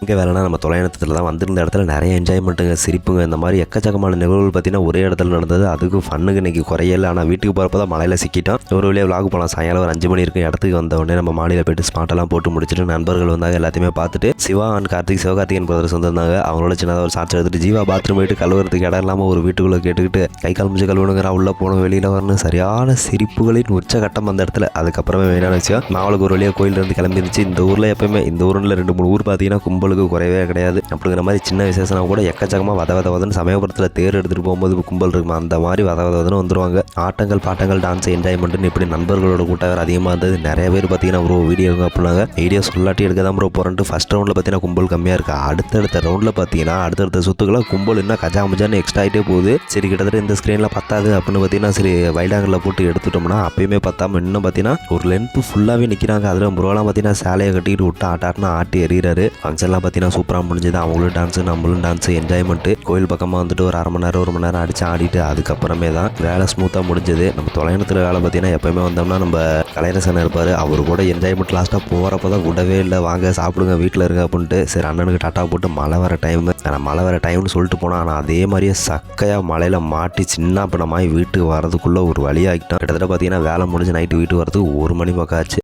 இங்கே வேலைனா நம்ம தொலைநோட்டத்தில் தான் வந்திருந்த இடத்துல நிறைய என்ஜாய்மெண்ட்டுங்க, சிரிப்புங்க, இந்த மாதிரி எக்கச்சக்கமான நிகழ்வுகள் பார்த்தீங்கன்னா ஒரே இடத்துல நடந்தது. அதுக்கு ஃபன்னுக்கு இன்றைக்கி குறையல. ஆனால் வீட்டுக்கு போகிறப்ப தான் மழையில் சிக்கிட்டோம். ஒரு வழியாக விலாக் போகலாம். சாயங்காலம் ஒரு 5 மணி இருக்கும். இடத்துக்கு வந்த உடனே நம்ம மாடியில் போய்ட்டு ஸ்பாட்டெல்லாம் போட்டு முடிச்சுட்டு நண்பர்கள் வந்தாங்க. எல்லாத்தையுமே பார்த்துட்டு சிவா அண்ட் சிவகார்த்திகேயன் பிரதர்ஸ் வந்திருந்தாங்க. அவங்களோட சின்னதாக ஒரு சாட்சி எடுத்துட்டு ஜீவா பாத்ரூம் போயிட்டு கழுவுறதுக்கு இடம் இல்லாமல் ஒரு வீட்டுக்குள்ளே கேட்டுக்கிட்டு கை கால் முடிச்சு கழுவுணுங்கிற உள்ளே போகணும் வெளியில் வரணும். சரியான சிரிப்புகளின் உச்சகட்டம் அந்த இடத்துல. அதுக்கப்புறமே மெயினான விஷயம், நாவலுக்கு ஒரு வழியாக கோயிலிருந்து கிளம்பிருந்துச்சு. இந்த ஊரில் எப்பயுமே இந்த ஊரில் 2-3 ஊர் பார்த்தீங்கன்னா கும்பலுக்கு குறையவே கிடையாது. அப்படிங்கிற மாதிரி சின்ன விசேஷம் கூட எக்கச்சக்கமாக வதன்னு சமயபுரத்தில் தேர் எடுத்துகிட்டு போகும்போது கும்பல் இருக்குமா, அந்த மாதிரி வதன்னு வந்துருவாங்க. ஆட்டங்கள் பாட்டங்கள் டான்ஸ் என்ஜாய்மெண்ட்டுன்னு இப்படி நண்பர்களோட கூட்டம் வேறு அதிகமாக இருந்தது. நிறைய பேர் பார்த்தீங்கன்னா ப்ரோ வீடியோ அப்படின்னாங்க. வீடியோ சொல்லாட்டி எடுக்க தான் ப்ரோ போகிறேன்ட்டு ஃபஸ்ட் ரவுண்டில் பார்த்தீங்கன்னா கும்பல் கம்மியாக இருக்குது. அடுத்தடுத்த ரவுண்டில் பார்த்தீங்கன்னா அடுத்தடுத்த சுற்றுக்கெல்லாம் கும்பல் இன்னும் கஜாமுஜான்னு எக்ஸ்ட்ரா ஆகிட்டே போகுது. சரி கிட்டத்தட்ட இந்த ஸ்க்ரீனில் பத்தாது அப்படின்னு பார்த்தீங்கன்னா சரி வைடாங்கில் போட்டு எடுத்துட்டோம்னா அப்பயுமே பத்தாமல் இன்னும் பார்த்தீங்கன்னா ஒரு லென்த்து ஃபுல்லாகவே நிற்கிறாங்க. அதில் ப்ரோலாம் பார்த்தீங்கன்னா சேலையை கட்டிக்கிட்டு விட்டு ஆட்டாட்டினா ஆட்டி எறிகிறாரு. ஃபங்க்ஷன்லாம் பார்த்தீங்கன்னா சூப்பராக முடிஞ்சது. அவங்களும் டான்ஸு நம்மளும் டான்ஸு என்ஜாய்மெண்ட்டு. கோயில் பக்கமாக வந்துட்டு ஒரு அரை மணி நேரம் அடித்து ஆடிட்டு அதுக்கப்புறமே தான் வேலை ஸ்மூத்தாக முடிஞ்சது. நம்ம தொலைநோட்டத்தில் வேலை பார்த்தீங்கன்னா எப்போயுமே வந்தோம்னா நம்ம கலைரசன் இருப்பார். அவர் கூட என்ஜாய்மெண்ட் லாஸ்ட்டாக போகிறப்ப தான் விடவே இல்லை, வாங்க சாப்பிடுங்க வீட்டில் இருங்க அப்படின்ட்டு. சரி அண்ணனுக்கு டாட்டா போட்டு மழை வர டைம்னு சொல்லிட்டு போனால் ஆனால் அதே மாதிரியே சக்கையாக மழையில் மாட்டி சின்ன பின்னமாய் வீட்டுக்கு வரதுக்குள்ளே ஒரு வழியாகிட்டோம். கிட்டத்தட்ட பார்த்தீங்கன்னா வேலை முடிஞ்சு நைட்டு வீட்டுக்கு வரதுக்கு 1 மணி பக்கம் ஆச்சு.